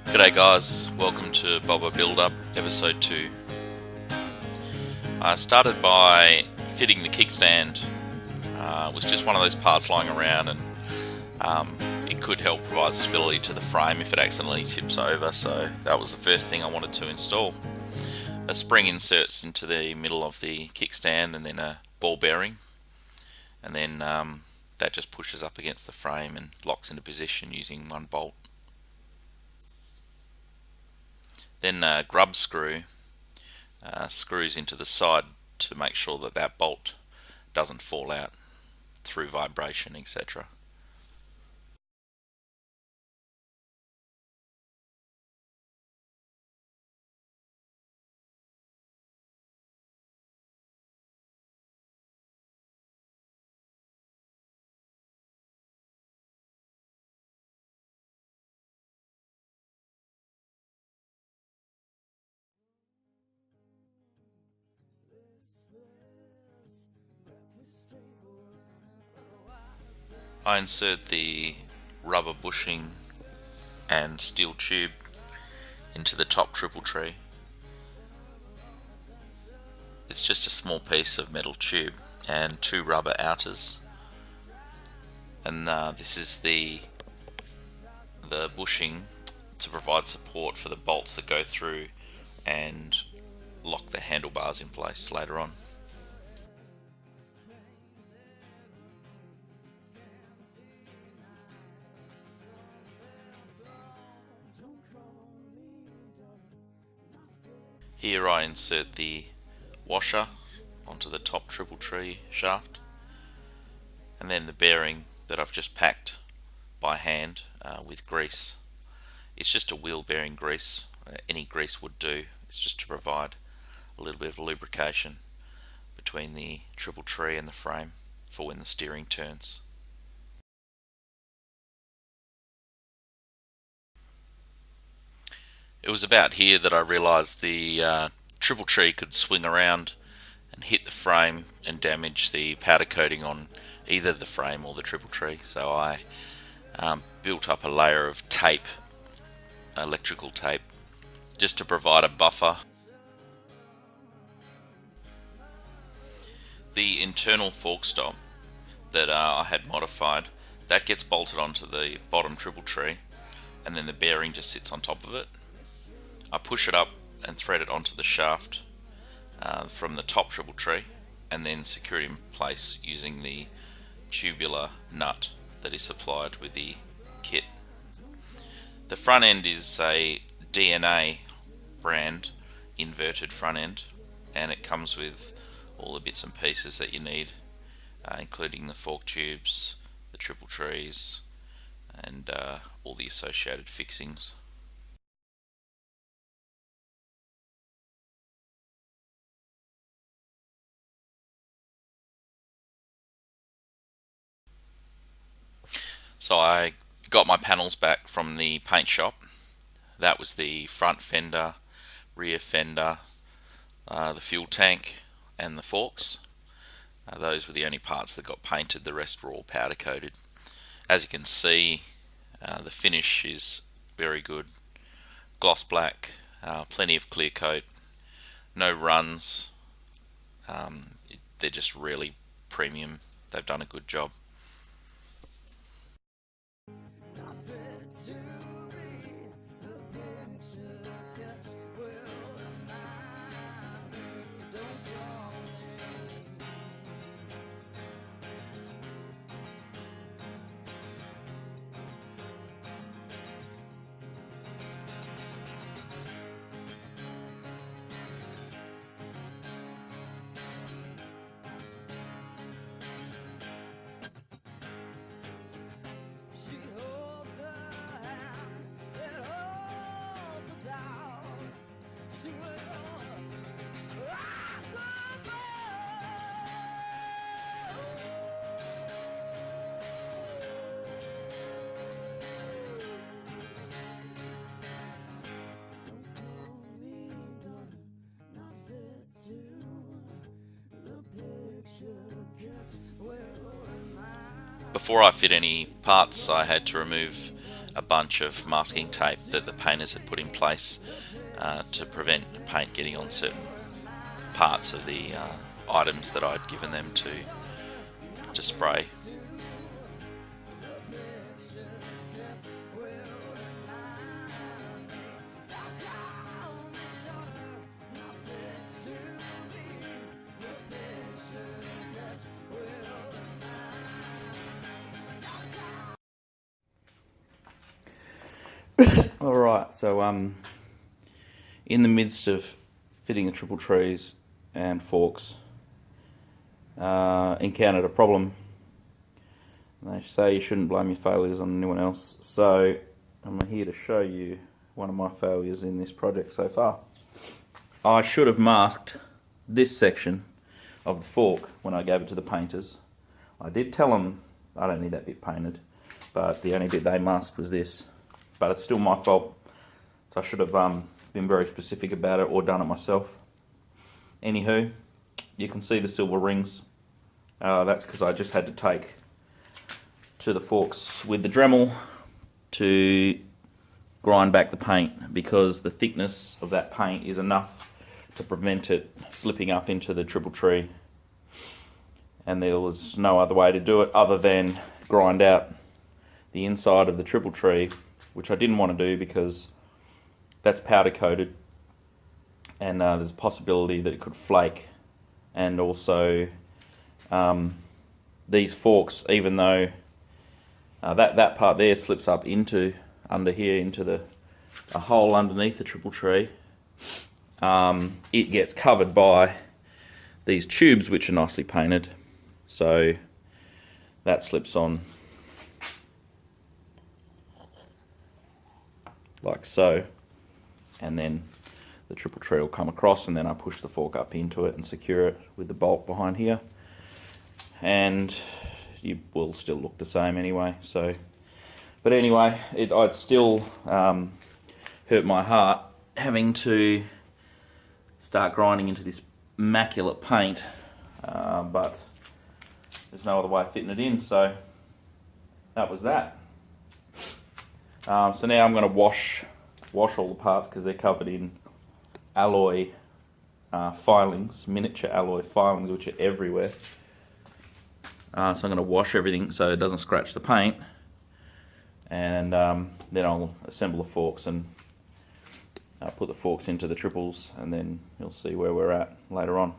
G'day guys, welcome to Buildup episode 2. I started by fitting the kickstand. It was just one of those parts lying around, and it could help provide stability to the frame if it accidentally tips over, so that was the first thing I wanted to install. A spring inserts into the middle of the kickstand and then a ball bearing, and then that just pushes up against the frame and locks into position using one bolt. Then a grub screw screws into the side to make sure that that bolt doesn't fall out through vibration, etc. I insert the rubber bushing and steel tube into the top triple tree. It's just a small piece of metal tube and two rubber outers, and this is the bushing to provide support for the bolts that go through and lock the handlebars in place later on. Here I insert the washer onto the top triple tree shaft, and then the bearing that I've just packed by hand with grease. It's just a wheel bearing grease. Any grease would do. It's just to provide a little bit of lubrication between the triple tree and the frame for when the steering turns. It was about here that I realised the triple tree could swing around and hit the frame and damage the powder coating on either the frame or the triple tree, so I built up a layer of tape, electrical tape, just to provide a buffer. The internal fork stop that I had modified, that gets bolted onto the bottom triple tree, and then the bearing just sits on top of it. I push it up and thread it onto the shaft from the top triple tree, and then secure it in place using the tubular nut that is supplied with the kit. The front end is a DNA brand inverted front end, and it comes with all the bits and pieces that you need, including the fork tubes, the triple trees, and all the associated fixings. So I got my panels back from the paint shop. That was the front fender, rear fender, the fuel tank, and the forks. Those were the only parts that got painted. The rest were all powder coated. As you can see, the finish is very good. Gloss black, plenty of clear coat, no runs. They're just really premium. They've done a good job. Before I fit any parts, I had to remove a bunch of masking tape that the painters had put in place to prevent paint getting on certain parts of the items that I'd given them to spray. Alright, so in the midst of fitting the triple trees and forks, encountered a problem. They say you shouldn't blame your failures on anyone else, so I'm here to show you one of my failures in this project so far. I should have masked this section of the fork when I gave it to the painters. I did tell them I don't need that bit painted, but the only bit they masked was this. But it's still my fault, so I should have been very specific about it or done it myself. Anywho, you can see the silver rings. That's because I just had to take to the forks with the Dremel to grind back the paint, because the thickness of that paint is enough to prevent it slipping up into the triple tree, and there was no other way to do it other than grind out the inside of the triple tree, which I didn't want to do because that's powder coated, and there's a possibility that it could flake. And also these forks, even though that part there slips up into under here into a hole underneath the triple tree, it gets covered by these tubes which are nicely painted, so that slips on like so, and then the triple tree will come across, and then I push the fork up into it and secure it with the bolt behind here, and you will still look the same anyway. So, but anyway, I'd still hurt my heart having to start grinding into this immaculate paint, but there's no other way of fitting it in, so that was that. So now I'm going to wash all the parts because they're covered in alloy filings, miniature alloy filings, which are everywhere. So I'm going to wash everything so it doesn't scratch the paint, and then I'll assemble the forks and put the forks into the triples, and then you'll see where we're at later on.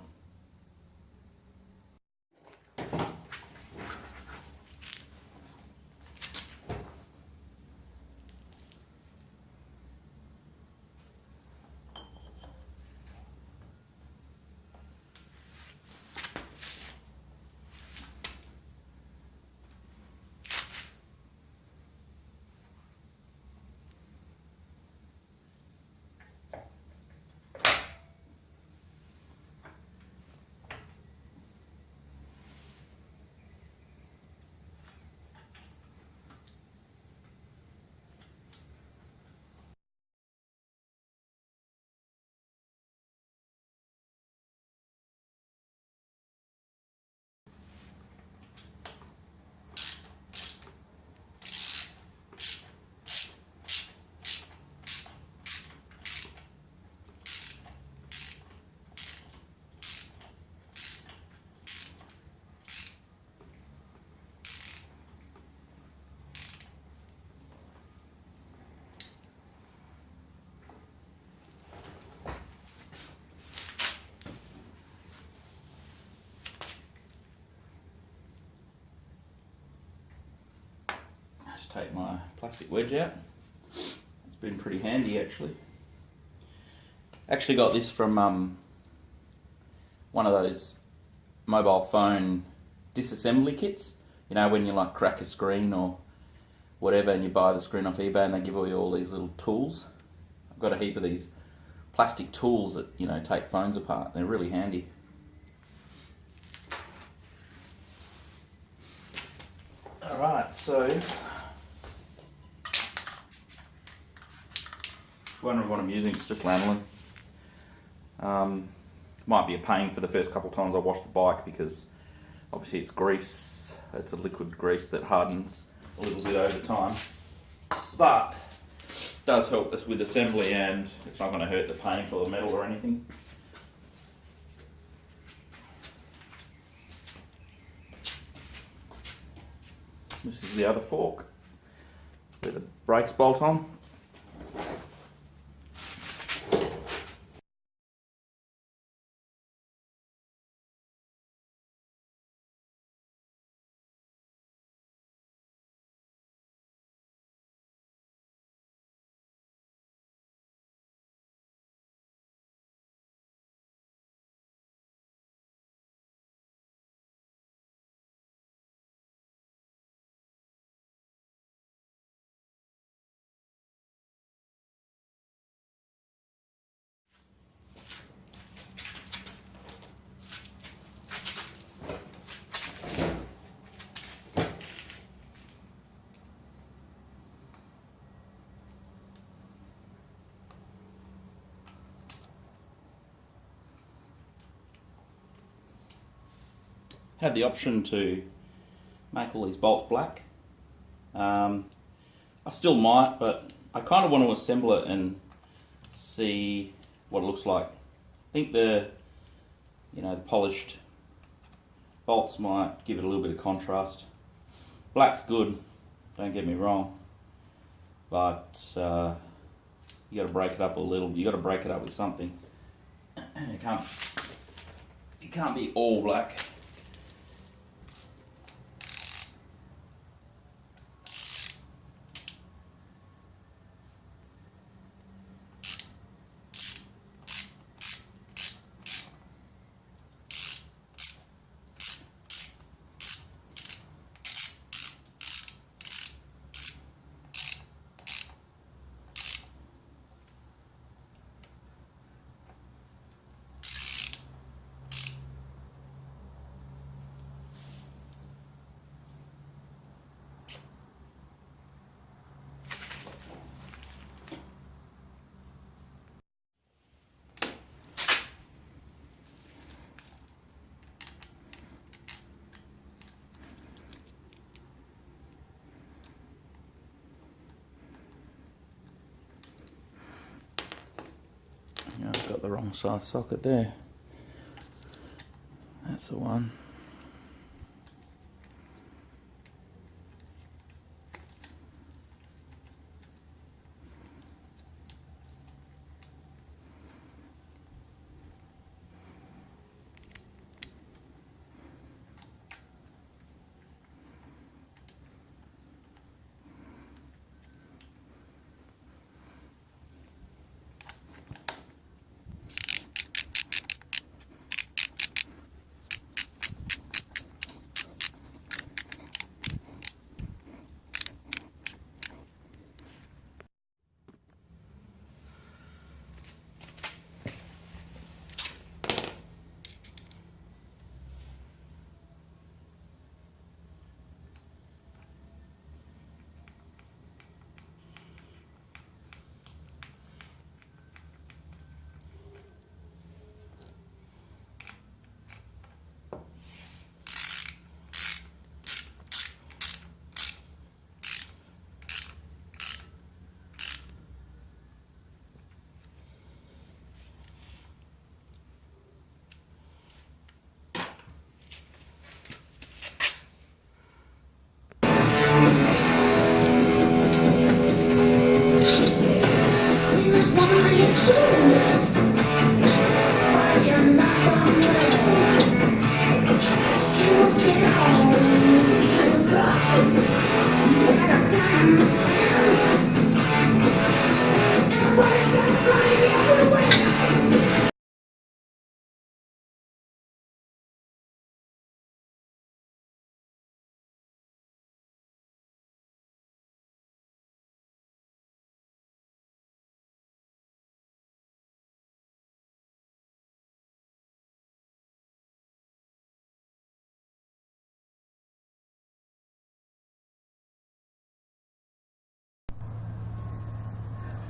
Take my plastic wedge out. It's been pretty handy actually. Actually got this from one of those mobile phone disassembly kits. You know, when you like crack a screen or whatever and you buy the screen off eBay and they give you all these little tools. I've got a heap of these plastic tools that, you know, take phones apart. They're really handy. Alright, so wondering what I'm using, it's just lanolin. Might be a pain for the first couple of times I wash the bike because obviously it's grease, it's a liquid grease that hardens a little bit over time. but it does help us with assembly, and it's not going to hurt the paint or the metal or anything. This is the other fork with the brakes bolt on. Had the option to make all these bolts black. I still might, but I kind of want to assemble it and see what it looks like. I think the polished bolts might give it a little bit of contrast. Black's good, don't get me wrong, but you got to break it up a little. You got to break it up with something. It can't be all black. I've got the wrong size socket there. That's the one.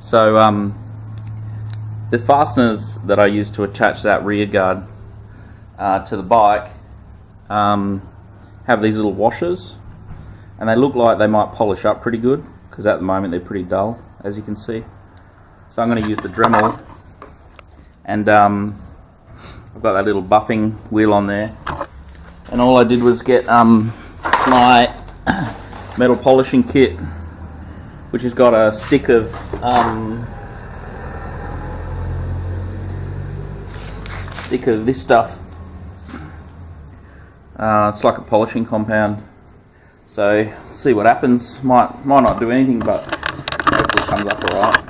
So the fasteners that I use to attach that rear guard to the bike have these little washers, and they look like they might polish up pretty good because at the moment they're pretty dull, as you can see. So I'm going to use the Dremel, and I've got that little buffing wheel on there, and all I did was get my metal polishing kit, which has got a stick of this stuff. It's like a polishing compound. So see what happens. Might not do anything, but hopefully it comes up alright.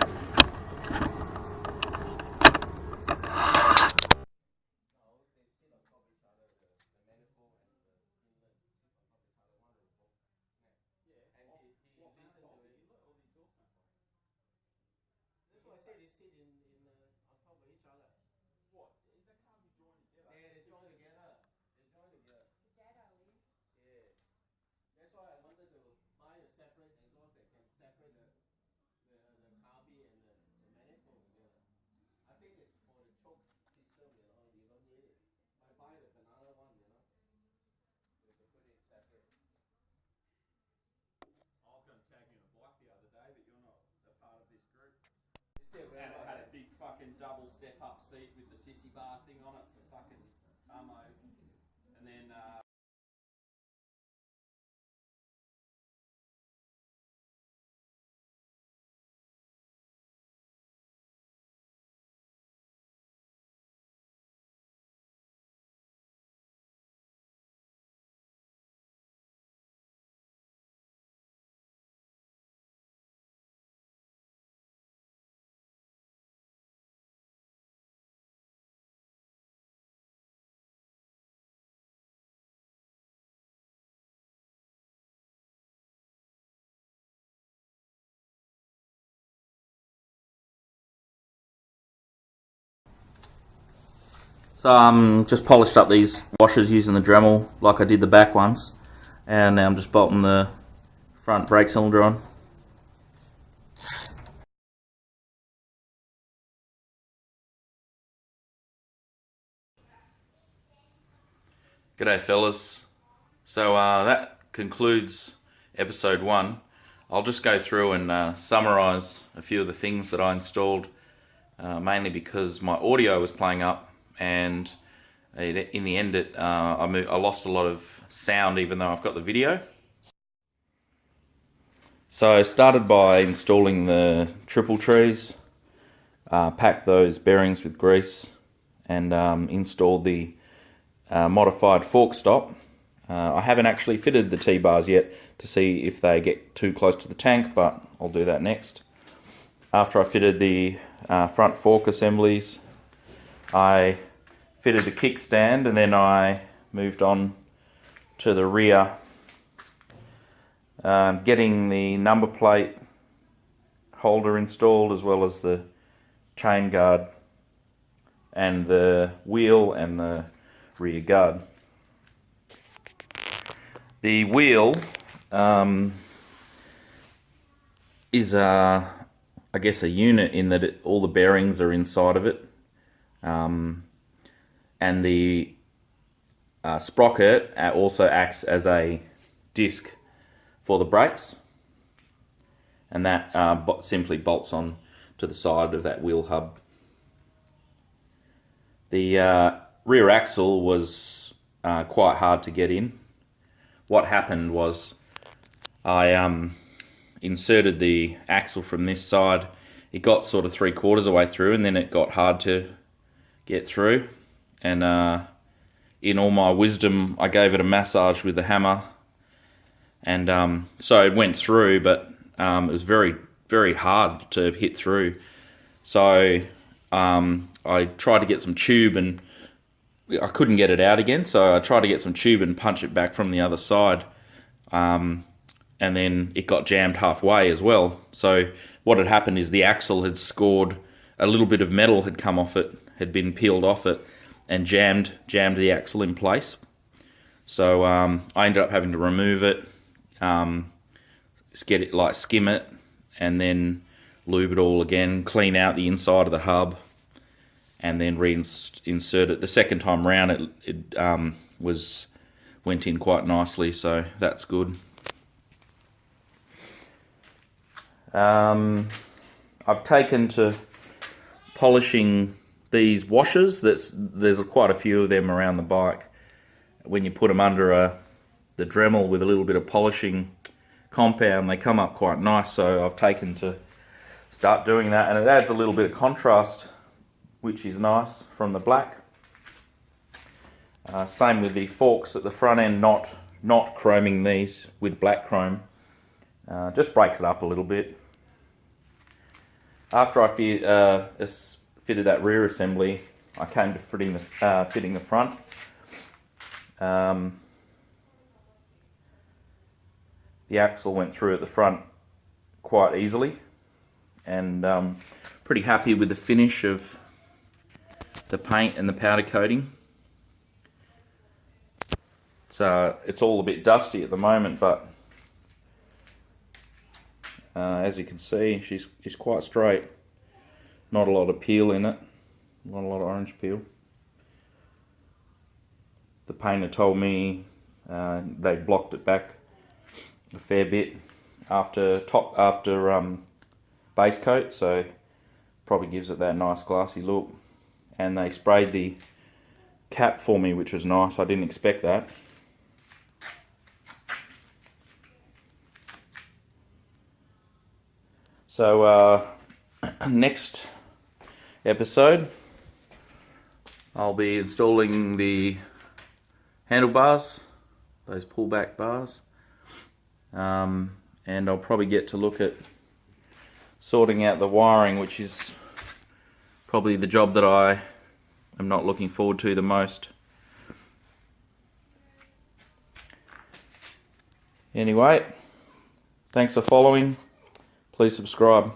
And it had a big fucking double step-up seat with the sissy bar thing on it for fucking camo. And then so just polished up these washers using the Dremel like I did the back ones, and now I'm just bolting the front brake cylinder on. G'day fellas. So that concludes episode 1. I'll just go through and summarise a few of the things that I installed, mainly because my audio was playing up, and in the end I lost a lot of sound even though I've got the video. So I started by installing the triple trees, packed those bearings with grease, and installed the modified fork stop. I haven't actually fitted the T-bars yet to see if they get too close to the tank, but I'll do that next. After I fitted the front fork assemblies, I fitted the kickstand, and then I moved on to the rear, getting the number plate holder installed, as well as the chain guard and the wheel and the rear guard. The wheel is I guess a unit in that all the bearings are inside of it, and the sprocket also acts as a disc for the brakes, and that simply bolts on to the side of that wheel hub. The rear axle was quite hard to get in. What happened was I inserted the axle from this side. It got sort of 3/4 of the way through, and then it got hard to get through, and in all my wisdom I gave it a massage with the hammer, and so it went through, but it was very, very hard to hit through. So I tried to get some tube, and I couldn't get it out again, so I tried to get some tube and punch it back from the other side, and then it got jammed halfway as well. So what had happened is the axle had scored, a little bit of metal had come off it, had been peeled off it, and jammed the axle in place. So I ended up having to remove it, skim it, and then lube it all again, clean out the inside of the hub, and then reinsert it. The second time round it went in quite nicely, so that's good. I've taken to polishing these washers. There's quite a few of them around the bike. When you put them under the Dremel with a little bit of polishing compound, they come up quite nice, so I've taken to start doing that, and it adds a little bit of contrast, which is nice from the black. Same with the forks at the front end, not chroming these with black chrome. Just breaks it up a little bit. After I fitted that rear assembly, I came to fitting the front. The axle went through at the front quite easily, and pretty happy with the finish of the paint and the powder coating. It's all a bit dusty at the moment, but as you can see, she's quite straight. Not a lot of peel in it, not a lot of orange peel. The painter told me they blocked it back a fair bit after base coat, so probably gives it that nice glassy look. And they sprayed the cap for me, which was nice. I didn't expect that. So next episode, I'll be installing the handlebars, those pullback bars, and I'll probably get to look at sorting out the wiring, which is probably the job that I am not looking forward to the most. Anyway, thanks for following. Please subscribe.